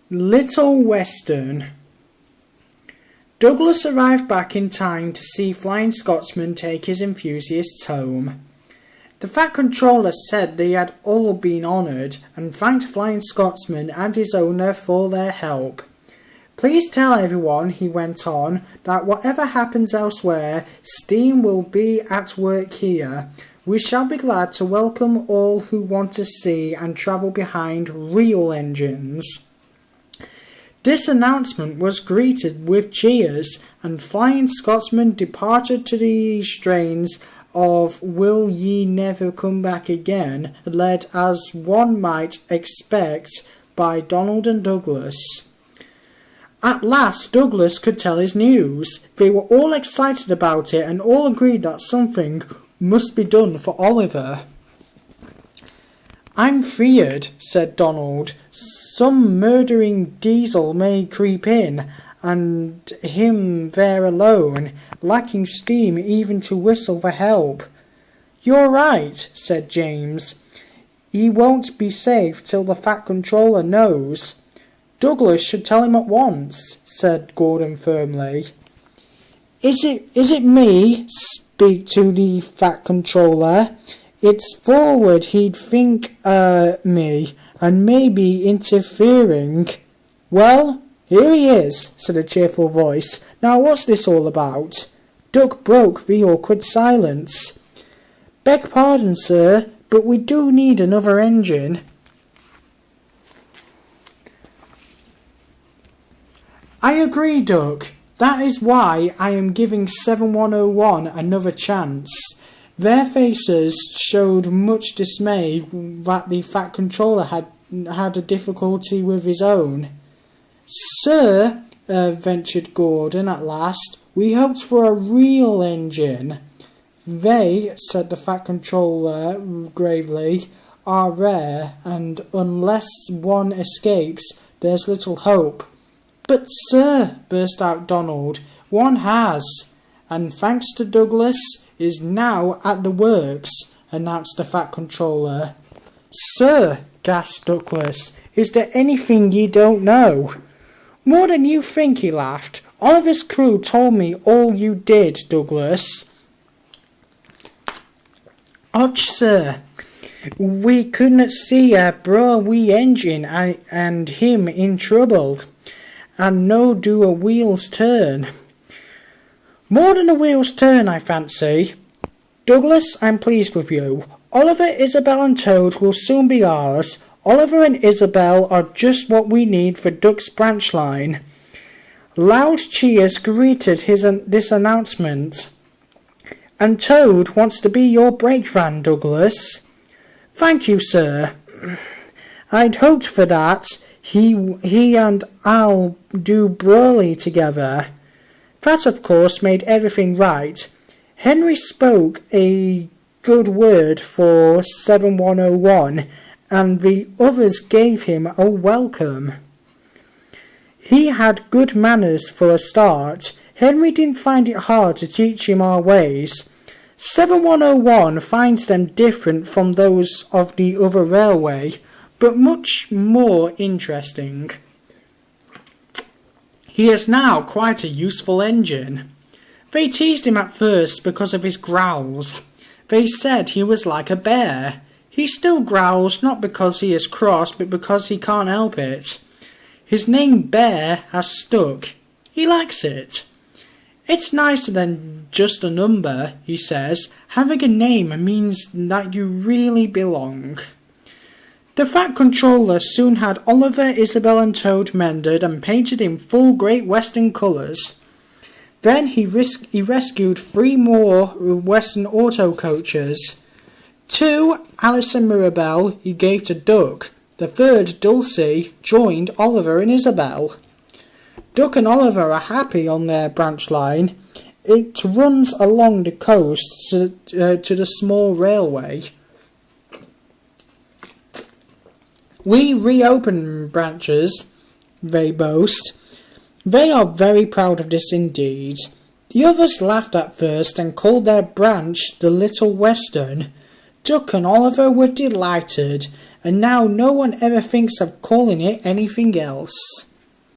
Little Western. Douglas arrived back in time to see Flying Scotsman take his enthusiasts home. The Fat Controller said they had all been honoured and thanked Flying Scotsman and his owner for their help. Please tell everyone, he went on, that whatever happens elsewhere, steam will be at work here. We shall be glad to welcome all who want to see and travel behind real engines. This announcement was greeted with cheers, and Flying Scotsman departed to the strains of Will Ye Never Come Back Again, led as one might expect by Donald and Douglas. At last Douglas could tell his news. They were all excited about it and all agreed that something must be done for Oliver. I'm feared, said Donald, some murdering diesel may creep in, and him there alone, lacking steam even to whistle for help. You're right, said James. He won't be safe till the Fat Controller knows. Douglas should tell him at once, said Gordon firmly. Is it me? Speak to the Fat Controller. It's forward he'd think me, and maybe interfering. Well, here he is, said a cheerful voice. Now what's this all about? Doug broke the awkward silence. Beg pardon, sir, but we do need another engine. I agree, Doug. That is why I am giving 7101 another chance. Their faces showed much dismay that the Fat Controller had a difficulty with his own. Sir, ventured Gordon at last, we hoped for a real engine. They, said the Fat Controller gravely, are rare, and unless one escapes, there's little hope. But, sir, burst out Donald, one has, and thanks to Douglas, is now at the works, announced the Fat Controller. Sir, gasped Douglas, is there anything ye don't know? More than you think, he laughed. Oliver's crew told me all you did, Douglas. Och, sir, we couldn't see a braw wee engine and him in trouble, and no do a wheel's turn. More than a wheel's turn, I fancy. Douglas, I'm pleased with you. Oliver, Isabel and Toad will soon be ours. Oliver and Isabel are just what we need for Duck's branchline. Loud cheers greeted this announcement. And Toad wants to be your brakevan, Douglas. Thank you, sir. I'd hoped for that. He and I'll do brawly together. That, of course, made everything right. Henry spoke a good word for 7101, and the others gave him a welcome. He had good manners for a start. Henry didn't find it hard to teach him our ways. 7101 finds them different from those of the other railway, but much more interesting. He is now quite a useful engine. They teased him at first because of his growls. They said he was like a bear. He still growls not because he is cross, but because he can't help it. His name Bear has stuck. He likes it. It's nicer than just a number, he says. Having a name means that you really belong. The Fat Controller soon had Oliver, Isabel and Toad mended and painted in full Great Western colours. Then he rescued 3 more Western auto coaches. 2, Alice and Mirabel, he gave to Duck. The 3rd, Dulcie, joined Oliver and Isabel. Duck and Oliver are happy on their branch line. It runs along the coast to the small railway. We reopen branches, they boast. They are very proud of this indeed. The others laughed at first and called their branch the Little Western. Duck and Oliver were delighted, and now no one ever thinks of calling it anything else.